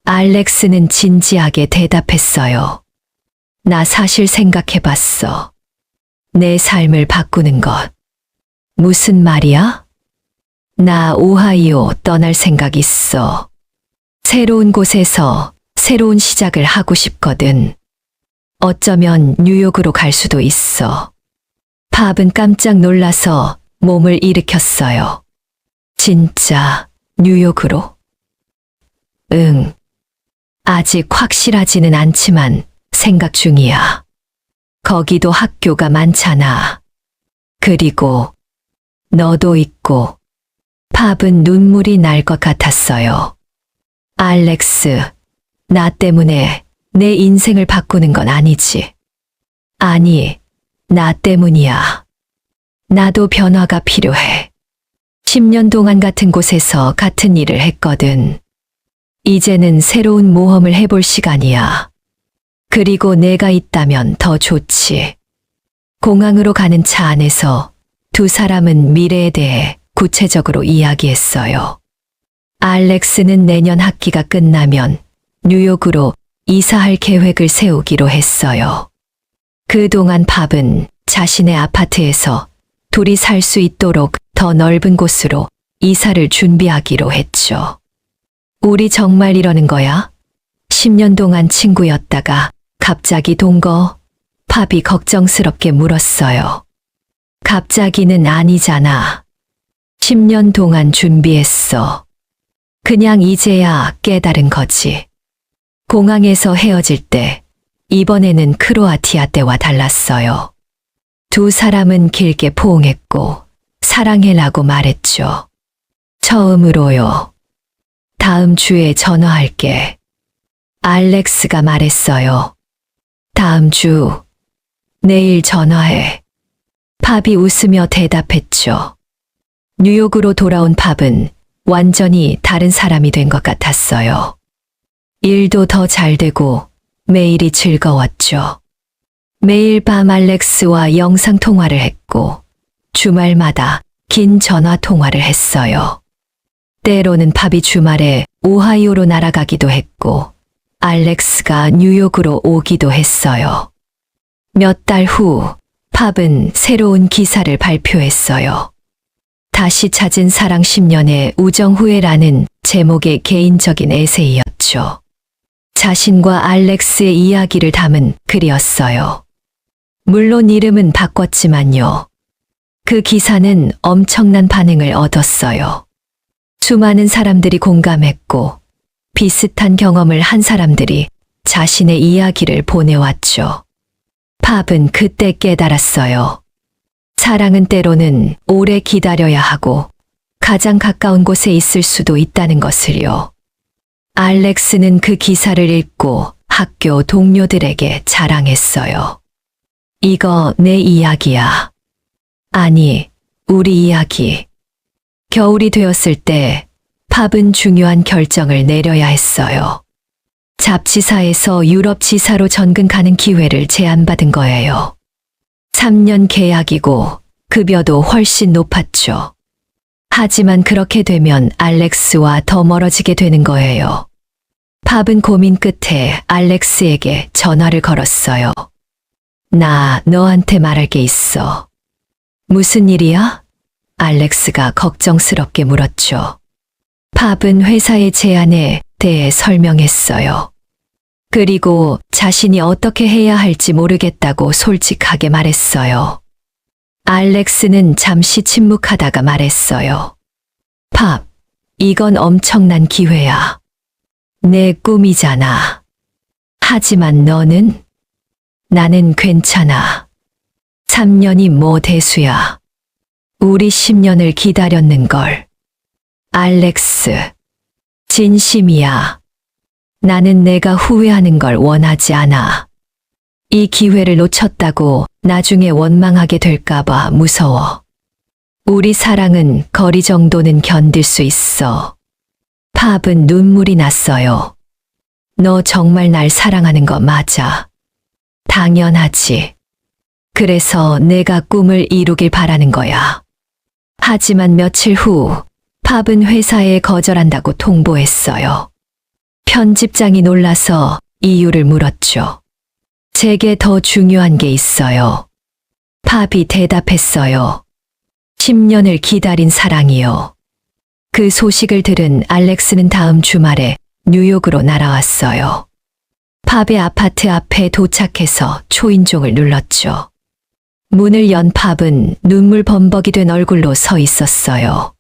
알렉스는 진지하게 대답했어요. 나 사실 생각해봤어. 내 삶을 바꾸는 것. 무슨 말이야? 나 오하이오 떠날 생각 있어. 새로운 곳에서 새로운 시작을 하고 싶거든. 어쩌면 뉴욕으로 갈 수도 있어. 팝은 깜짝 놀라서 몸을 일으켰어요. 진짜 뉴욕으로? 응. 아직 확실하지는 않지만 생각 중이야. 거기도 학교가 많잖아. 그리고 너도 있고. 팝은 눈물이 날 것 같았어요. 알렉스, 나 때문에 내 인생을 바꾸는 건 아니지. 아니, 나 때문이야. 나도 변화가 필요해. 10년 동안 같은 곳에서 같은 일을 했거든. 이제는 새로운 모험을 해볼 시간이야. 그리고 내가 있다면 더 좋지. 공항으로 가는 차 안에서 두 사람은 미래에 대해 구체적으로 이야기했어요. 알렉스는 내년 학기가 끝나면 뉴욕으로 이사할 계획을 세우기로 했어요. 그동안 팝은 자신의 아파트에서 둘이 살 수 있도록 더 넓은 곳으로 이사를 준비하기로 했죠. 우리 정말 이러는 거야? 10년 동안 친구였다가 갑자기 동거? 팝이 걱정스럽게 물었어요. 갑자기는 아니잖아. 10년 동안 준비했어. 그냥 이제야 깨달은 거지. 공항에서 헤어질 때, 이번에는 크로아티아 때와 달랐어요. 두 사람은 길게 포옹했고, 사랑해라고 말했죠. 처음으로요. 다음 주에 전화할게. 알렉스가 말했어요. 다음 주, 내일 전화해. 팝이 웃으며 대답했죠. 뉴욕으로 돌아온 팝은 완전히 다른 사람이 된 것 같았어요. 일도 더 잘 되고 매일이 즐거웠죠. 매일 밤 알렉스와 영상 통화를 했고 주말마다 긴 전화 통화를 했어요. 때로는 팝이 주말에 오하이오로 날아가기도 했고 알렉스가 뉴욕으로 오기도 했어요. 몇 달 후 팝은 새로운 기사를 발표했어요. 다시 찾은 사랑 10년의 우정 후회라는 제목의 개인적인 에세이였죠. 자신과 알렉스의 이야기를 담은 글이었어요. 물론 이름은 바꿨지만요. 그 기사는 엄청난 반응을 얻었어요. 수많은 사람들이 공감했고 비슷한 경험을 한 사람들이 자신의 이야기를 보내왔죠. 팝은 그때 깨달았어요. 사랑은 때로는 오래 기다려야 하고 가장 가까운 곳에 있을 수도 있다는 것을요. 알렉스는 그 기사를 읽고 학교 동료들에게 자랑했어요. 이거 내 이야기야. 아니, 우리 이야기. 겨울이 되었을 때 팝은 중요한 결정을 내려야 했어요. 잡지사에서 유럽 지사로 전근 가는 기회를 제안받은 거예요. 3년 계약이고 급여도 훨씬 높았죠. 하지만 그렇게 되면 알렉스와 더 멀어지게 되는 거예요. 팝은 고민 끝에 알렉스에게 전화를 걸었어요. 나 너한테 말할 게 있어. 무슨 일이야? 알렉스가 걱정스럽게 물었죠. 팝은 회사의 제안에 대해 설명했어요. 그리고 자신이 어떻게 해야 할지 모르겠다고 솔직하게 말했어요. 알렉스는 잠시 침묵하다가 말했어요. 팝, 이건 엄청난 기회야. 내 꿈이잖아. 하지만 너는? 나는 괜찮아. 3년이 뭐 대수야. 우리 10년을 기다렸는걸. 알렉스, 진심이야. 나는 내가 후회하는 걸 원하지 않아. 이 기회를 놓쳤다고 나중에 원망하게 될까봐 무서워. 우리 사랑은 거리 정도는 견딜 수 있어. 팝은 눈물이 났어요. 너 정말 날 사랑하는 거 맞아. 당연하지. 그래서 내가 꿈을 이루길 바라는 거야. 하지만 며칠 후 팝은 회사에 거절한다고 통보했어요. 편집장이 놀라서 이유를 물었죠. 제게 더 중요한 게 있어요. 팝이 대답했어요. 10년을 기다린 사랑이요. 그 소식을 들은 알렉스는 다음 주말에 뉴욕으로 날아왔어요. 팝의 아파트 앞에 도착해서 초인종을 눌렀죠. 문을 연 팝은 눈물 범벅이 된 얼굴로 서 있었어요.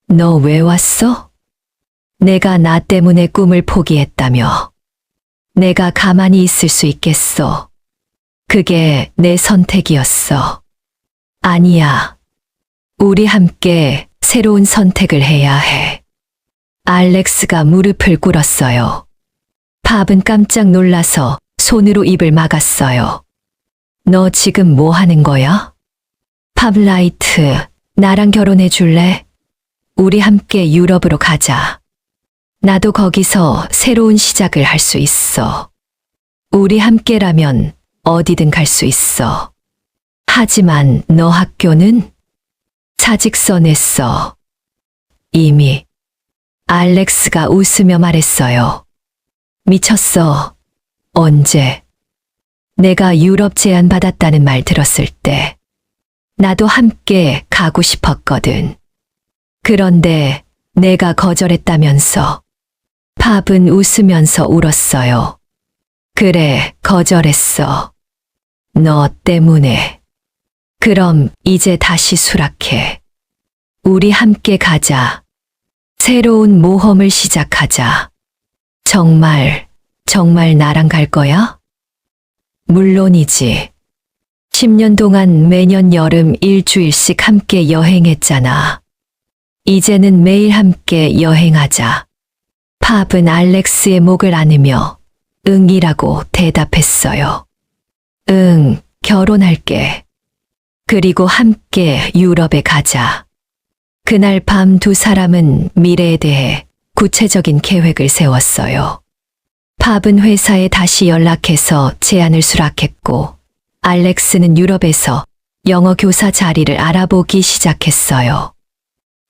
너 왜 왔어? 내가 나 때문에 꿈을 포기했다며. 내가 가만히 있을 수 있겠어. 그게 내 선택이었어. 아니야. 우리 함께 새로운 선택을 해야 해. 알렉스가 무릎을 꿇었어요. 팝은 깜짝 놀라서 손으로 입을 막았어요. 너 지금 뭐 하는 거야? 팝라이트, 나랑 결혼해 줄래? 우리 함께 유럽으로 가자. 나도 거기서 새로운 시작을 할 수 있어. 우리 함께라면 어디든 갈 수 있어. 하지만 너 학교는? 사직서 냈어. 이미. 알렉스가 웃으며 말했어요. 미쳤어. 언제? 내가 유럽 제안 받았다는 말 들었을 때. 나도 함께 가고 싶었거든. 그런데 내가 거절했다면서. 팝은 웃으면서 울었어요. 그래, 거절했어. 너 때문에. 그럼 이제 다시 수락해. 우리 함께 가자. 새로운 모험을 시작하자. 정말 나랑 갈 거야? 물론이지. 10년 동안 매년 여름 일주일씩 함께 여행했잖아. 이제는 매일 함께 여행하자. 팝은 알렉스의 목을 안으며 응이라고 대답했어요. 응, 결혼할게. 그리고 함께 유럽에 가자. 그날 밤 두 사람은 미래에 대해 구체적인 계획을 세웠어요. 팝은 회사에 다시 연락해서 제안을 수락했고, 알렉스는 유럽에서 영어 교사 자리를 알아보기 시작했어요.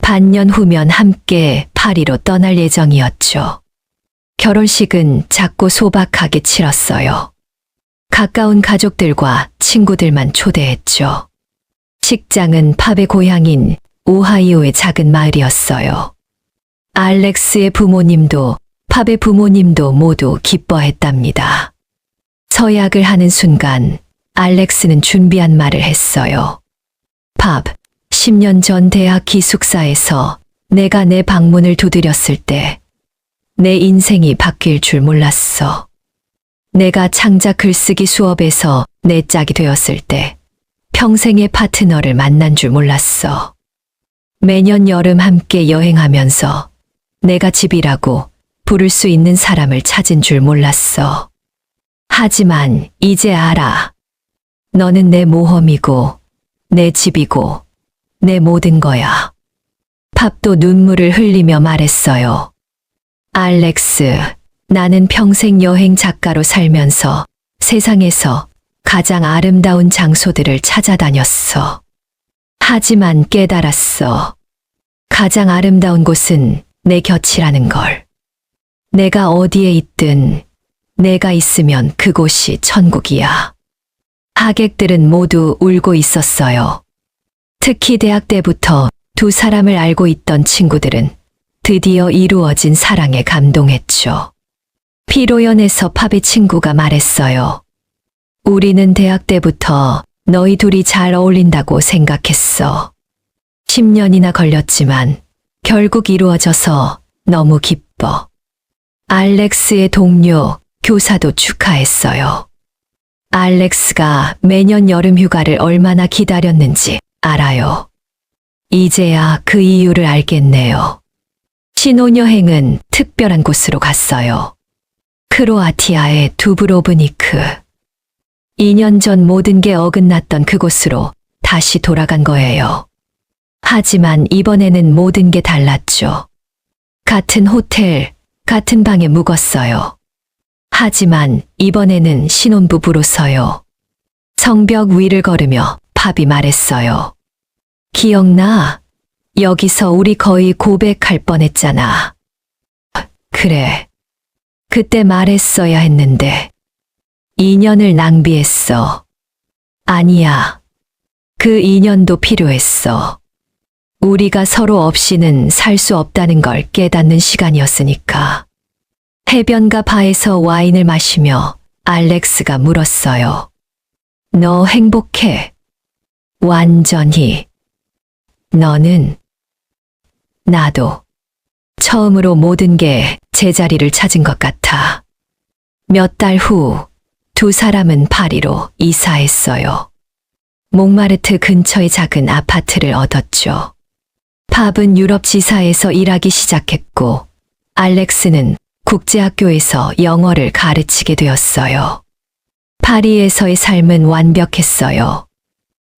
반년 후면 함께 파리로 떠날 예정이었죠. 결혼식은 작고 소박하게 치렀어요. 가까운 가족들과 친구들만 초대했죠. 식장은 팝의 고향인 오하이오의 작은 마을이었어요. 알렉스의 부모님도 팝의 부모님도 모두 기뻐했답니다. 서약을 하는 순간 알렉스는 준비한 말을 했어요. 팝, 10년 전 대학 기숙사에서 내가 내 방문을 두드렸을 때 내 인생이 바뀔 줄 몰랐어. 내가 창작 글쓰기 수업에서 내 짝이 되었을 때 평생의 파트너를 만난 줄 몰랐어. 매년 여름 함께 여행하면서 내가 집이라고 부를 수 있는 사람을 찾은 줄 몰랐어. 하지만 이제 알아. 너는 내 모험이고 내 집이고 내 모든 거야. 팝도 눈물을 흘리며 말했어요. 알렉스, 나는 평생 여행 작가로 살면서 세상에서 가장 아름다운 장소들을 찾아다녔어. 하지만 깨달았어. 가장 아름다운 곳은 내 곁이라는 걸. 내가 어디에 있든 내가 있으면 그곳이 천국이야. 하객들은 모두 울고 있었어요. 특히 대학 때부터 두 사람을 알고 있던 친구들은 드디어 이루어진 사랑에 감동했죠. 피로연에서 팝의 친구가 말했어요. 우리는 대학 때부터 너희 둘이 잘 어울린다고 생각했어. 10년이나 걸렸지만 결국 이루어져서 너무 기뻐. 알렉스의 동료, 교사도 축하했어요. 알렉스가 매년 여름 휴가를 얼마나 기다렸는지 알아요. 이제야 그 이유를 알겠네요. 신혼여행은 특별한 곳으로 갔어요. 크로아티아의 두브로브니크. 2년 전 모든 게 어긋났던 그곳으로 다시 돌아간 거예요. 하지만 이번에는 모든 게 달랐죠. 같은 호텔, 같은 방에 묵었어요. 하지만 이번에는 신혼부부로서요. 성벽 위를 걸으며 팝이 말했어요. 기억나? 여기서 우리 거의 고백할 뻔했잖아. 그래. 그때 말했어야 했는데. 2년을 낭비했어. 아니야. 그 2년도 필요했어. 우리가 서로 없이는 살 수 없다는 걸 깨닫는 시간이었으니까. 해변가 바에서 와인을 마시며 알렉스가 물었어요. 너 행복해? 완전히. 너는? 나도. 처음으로 모든 게 제자리를 찾은 것 같아. 몇 달 후, 두 사람은 파리로 이사했어요. 몽마르트 근처의 작은 아파트를 얻었죠. 팝은 유럽 지사에서 일하기 시작했고, 알렉스는 국제학교에서 영어를 가르치게 되었어요. 파리에서의 삶은 완벽했어요.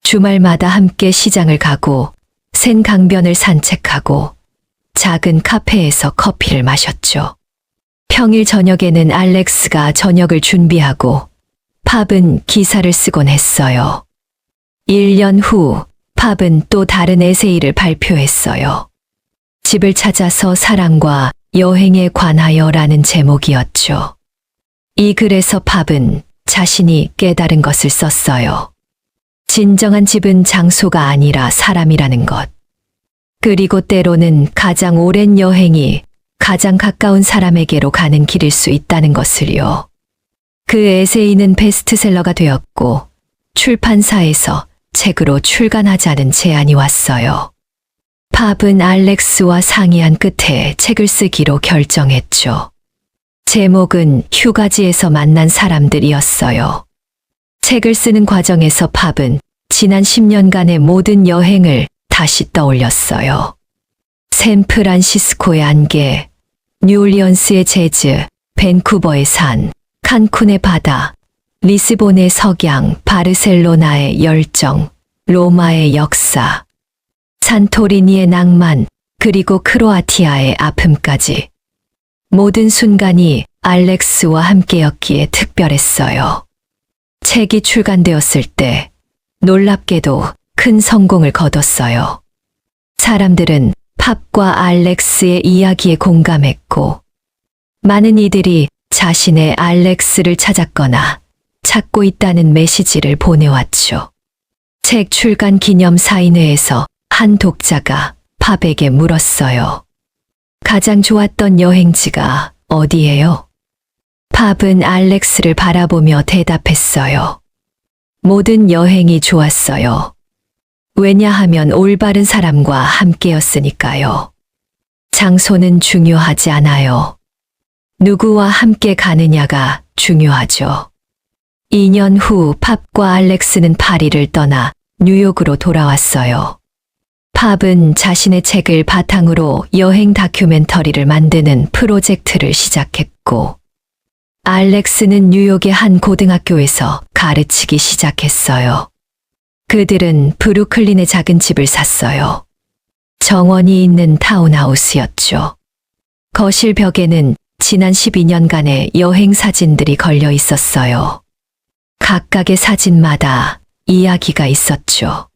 주말마다 함께 시장을 가고, 센 강변을 산책하고, 작은 카페에서 커피를 마셨죠. 평일 저녁에는 알렉스가 저녁을 준비하고, 팝은 기사를 쓰곤 했어요. 1년 후, 팝은 또 다른 에세이를 발표했어요. 집을 찾아서 사랑과 여행에 관하여라는 제목이었죠. 이 글에서 팝은 자신이 깨달은 것을 썼어요. 진정한 집은 장소가 아니라 사람이라는 것. 그리고 때로는 가장 오랜 여행이 가장 가까운 사람에게로 가는 길일 수 있다는 것을요. 그 에세이는 베스트셀러가 되었고 출판사에서 책으로 출간하자는 제안이 왔어요. 팝은 알렉스와 상의한 끝에 책을 쓰기로 결정했죠. 제목은 휴가지에서 만난 사람들이었어요. 책을 쓰는 과정에서 팝은 지난 10년간의 모든 여행을 다시 떠올렸어요. 샌프란시스코의 안개, 뉴올리언스의 재즈, 밴쿠버의 산, 칸쿤의 바다, 리스본의 석양, 바르셀로나의 열정, 로마의 역사, 산토리니의 낭만, 그리고 크로아티아의 아픔까지. 모든 순간이 알렉스와 함께였기에 특별했어요. 책이 출간되었을 때 놀랍게도 큰 성공을 거뒀어요. 사람들은 팝과 알렉스의 이야기에 공감했고, 많은 이들이 자신의 알렉스를 찾았거나 찾고 있다는 메시지를 보내왔죠. 책 출간 기념 사인회에서 한 독자가 팝에게 물었어요. 가장 좋았던 여행지가 어디예요? 팝은 알렉스를 바라보며 대답했어요. 모든 여행이 좋았어요. 왜냐하면 올바른 사람과 함께였으니까요. 장소는 중요하지 않아요. 누구와 함께 가느냐가 중요하죠. 2년 후 팝과 알렉스는 파리를 떠나 뉴욕으로 돌아왔어요. 팝은 자신의 책을 바탕으로 여행 다큐멘터리를 만드는 프로젝트를 시작했고, 알렉스는 뉴욕의 한 고등학교에서 가르치기 시작했어요. 그들은 브루클린의 작은 집을 샀어요. 정원이 있는 타운하우스였죠. 거실 벽에는 지난 12년간의 여행 사진들이 걸려 있었어요. 각각의 사진마다 이야기가 있었죠.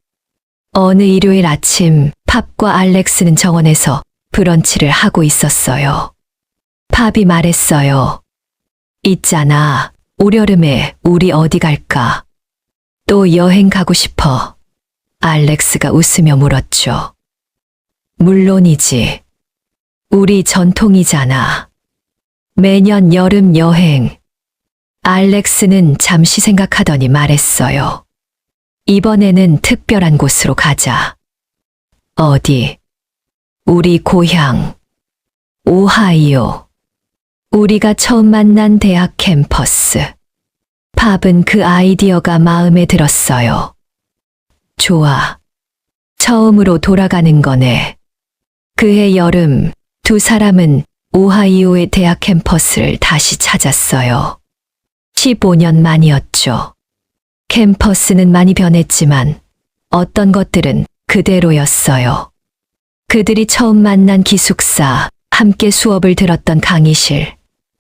어느 일요일 아침 팝과 알렉스는 정원에서 브런치를 하고 있었어요. 팝이 말했어요. 있잖아, 올여름에 우리 어디 갈까? 또 여행 가고 싶어. 알렉스가 웃으며 물었죠. 물론이지. 우리 전통이잖아. 매년 여름 여행. 알렉스는 잠시 생각하더니 말했어요. 이번에는 특별한 곳으로 가자. 어디? 우리 고향. 오하이오. 우리가 처음 만난 대학 캠퍼스. 팝은 그 아이디어가 마음에 들었어요. 좋아. 처음으로 돌아가는 거네. 그해 여름 두 사람은 오하이오의 대학 캠퍼스를 다시 찾았어요. 15년 만이었죠. 캠퍼스는 많이 변했지만 어떤 것들은 그대로였어요. 그들이 처음 만난 기숙사, 함께 수업을 들었던 강의실,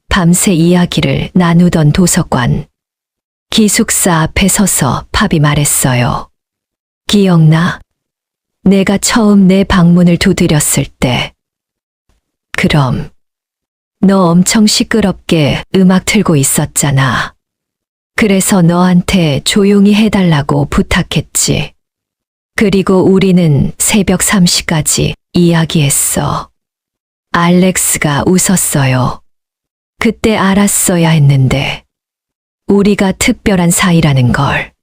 밤새 이야기를 나누던 도서관. 기숙사 앞에 서서 팝이 말했어요. 기억나? 내가 처음 내 방문을 두드렸을 때. 그럼. 너 엄청 시끄럽게 음악 틀고 있었잖아. 그래서 너한테 조용히 해달라고 부탁했지. 그리고 우리는 새벽 3시까지 이야기했어. 알렉스가 웃었어요. 그때 알았어야 했는데. 우리가 특별한 사이라는 걸.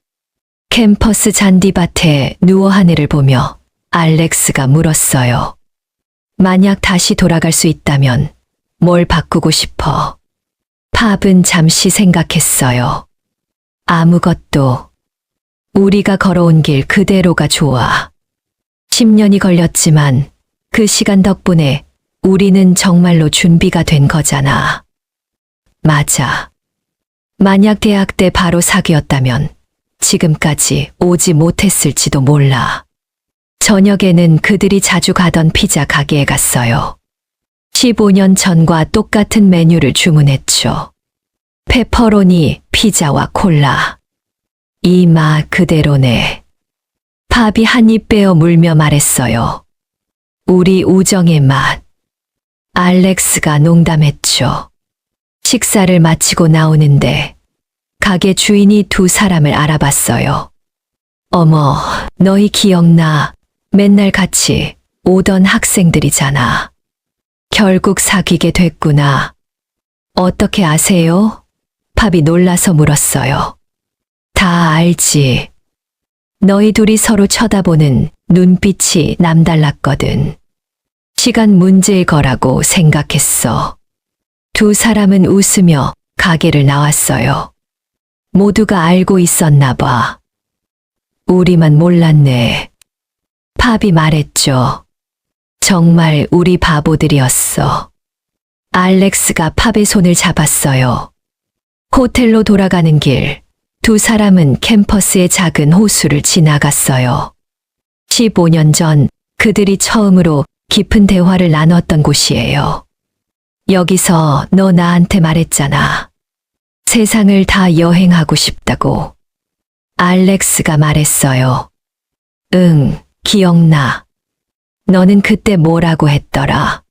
캠퍼스 잔디밭에 누워 하늘을 보며 알렉스가 물었어요. 만약 다시 돌아갈 수 있다면 뭘 바꾸고 싶어? 팝은 잠시 생각했어요. 아무것도. 우리가 걸어온 길 그대로가 좋아. 10년이 걸렸지만 그 시간 덕분에 우리는 정말로 준비가 된 거잖아. 맞아. 만약 대학 때 바로 사귀었다면 지금까지 오지 못했을지도 몰라. 저녁에는 그들이 자주 가던 피자 가게에 갔어요. 15년 전과 똑같은 메뉴를 주문했죠. 페퍼로니, 피자와 콜라. 이 맛 그대로네. 팝이 한 입 빼어 물며 말했어요. 우리 우정의 맛. 알렉스가 농담했죠. 식사를 마치고 나오는데 가게 주인이 두 사람을 알아봤어요. 어머, 너희 기억나? 맨날 같이 오던 학생들이잖아. 결국 사귀게 됐구나. 어떻게 아세요? 팝이 놀라서 물었어요. 다 알지. 너희 둘이 서로 쳐다보는 눈빛이 남달랐거든. 시간 문제일 거라고 생각했어. 두 사람은 웃으며 가게를 나왔어요. 모두가 알고 있었나 봐. 우리만 몰랐네. 팝이 말했죠. 정말 우리 바보들이었어. 알렉스가 팝의 손을 잡았어요. 호텔로 돌아가는 길, 두 사람은 캠퍼스의 작은 호수를 지나갔어요. 15년 전 그들이 처음으로 깊은 대화를 나눴던 곳이에요. 여기서 너 나한테 말했잖아. 세상을 다 여행하고 싶다고. 알렉스가 말했어요. 응, 기억나. 너는 그때 뭐라고 했더라.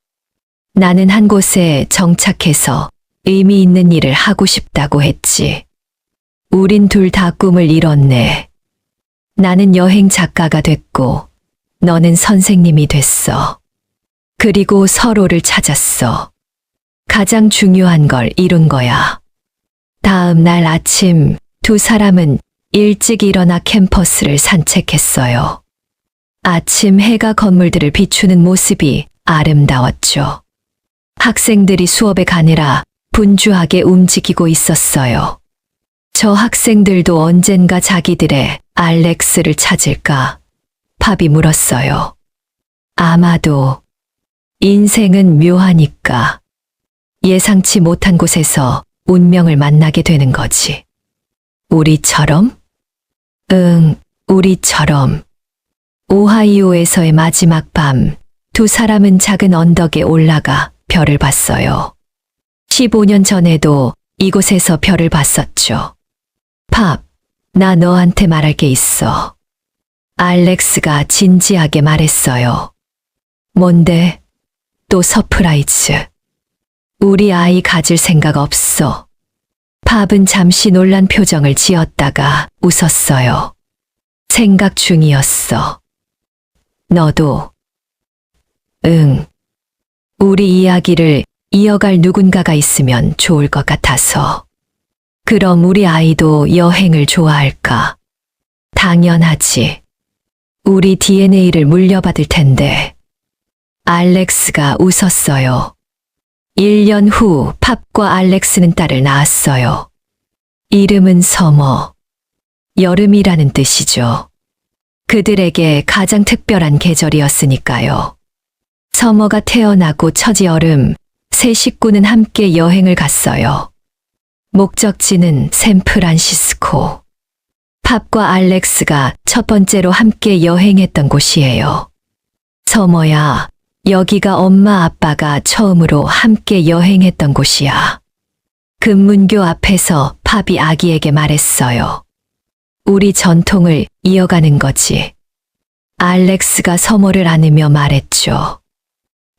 나는 한 곳에 정착해서 의미 있는 일을 하고 싶다고 했지. 우린 둘 다 꿈을 이뤘네. 나는 여행 작가가 됐고, 너는 선생님이 됐어. 그리고 서로를 찾았어. 가장 중요한 걸 이룬 거야. 다음 날 아침 두 사람은 일찍 일어나 캠퍼스를 산책했어요. 아침 해가 건물들을 비추는 모습이 아름다웠죠. 학생들이 수업에 가느라 분주하게 움직이고 있었어요. 저 학생들도 언젠가 자기들의 알렉스를 찾을까? 팝이 물었어요. 아마도 인생은 묘하니까. 예상치 못한 곳에서 운명을 만나게 되는 거지. 우리처럼? 응, 우리처럼. 오하이오에서의 마지막 밤, 두 사람은 작은 언덕에 올라가 별을 봤어요. 15년 전에도 이곳에서 별을 봤었죠. 밥, 나 너한테 말할 게 있어. 알렉스가 진지하게 말했어요. 뭔데? 또 서프라이즈. 우리 아이 가질 생각 없어. 팝은 잠시 놀란 표정을 지었다가 웃었어요. 생각 중이었어. 너도? 응. 우리 이야기를 이어갈 누군가가 있으면 좋을 것 같아서. 그럼 우리 아이도 여행을 좋아할까? 당연하지. 우리 DNA를 물려받을 텐데. 알렉스가 웃었어요. 1년 후 팝과 알렉스는 딸을 낳았어요. 이름은 서머. 여름이라는 뜻이죠. 그들에게 가장 특별한 계절이었으니까요. 서머가 태어나고 첫 여름, 세 식구는 함께 여행을 갔어요. 목적지는 샌프란시스코. 팝과 알렉스가 첫 번째로 함께 여행했던 곳이에요. 서머야, 여기가 엄마 아빠가 처음으로 함께 여행했던 곳이야. 금문교 앞에서 팝이 아기에게 말했어요. 우리 전통을 이어가는 거지. 알렉스가 서머를 안으며 말했죠.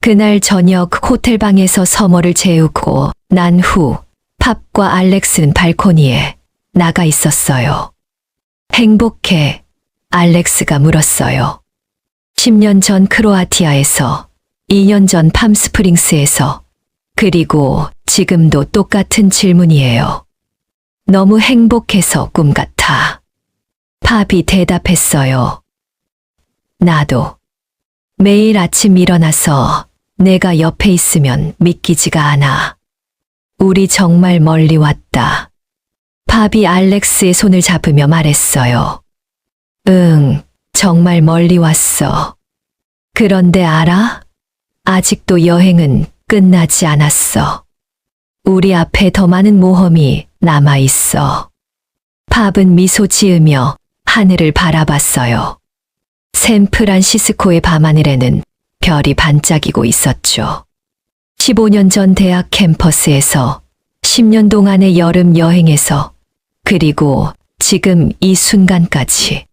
그날 저녁 호텔방에서 서머를 재우고 난 후 팝과 알렉스는 발코니에 나가 있었어요. 행복해? 알렉스가 물었어요. 10년 전 크로아티아에서, 2년 전 팜스프링스에서, 그리고 지금도 똑같은 질문이에요. 너무 행복해서 꿈 같아. 팝이 대답했어요. 나도. 매일 아침 일어나서 내가 옆에 있으면 믿기지가 않아. 우리 정말 멀리 왔다. 팝이 알렉스의 손을 잡으며 말했어요. 응, 정말 멀리 왔어. 그런데 알아? 아직도 여행은 끝나지 않았어. 우리 앞에 더 많은 모험이 남아 있어. 팝은 미소 지으며 하늘을 바라봤어요. 샌프란시스코의 밤하늘에는 별이 반짝이고 있었죠. 15년 전 대학 캠퍼스에서, 10년 동안의 여름 여행에서, 그리고 지금 이 순간까지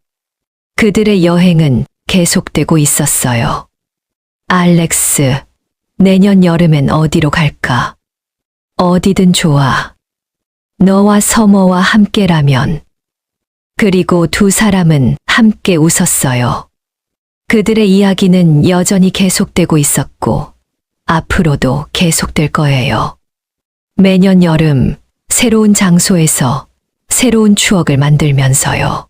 그들의 여행은 계속되고 있었어요. 알렉스, 내년 여름엔 어디로 갈까? 어디든 좋아. 너와 서머와 함께라면. 그리고 두 사람은 함께 웃었어요. 그들의 이야기는 여전히 계속되고 있었고, 앞으로도 계속될 거예요. 매년 여름, 새로운 장소에서 새로운 추억을 만들면서요.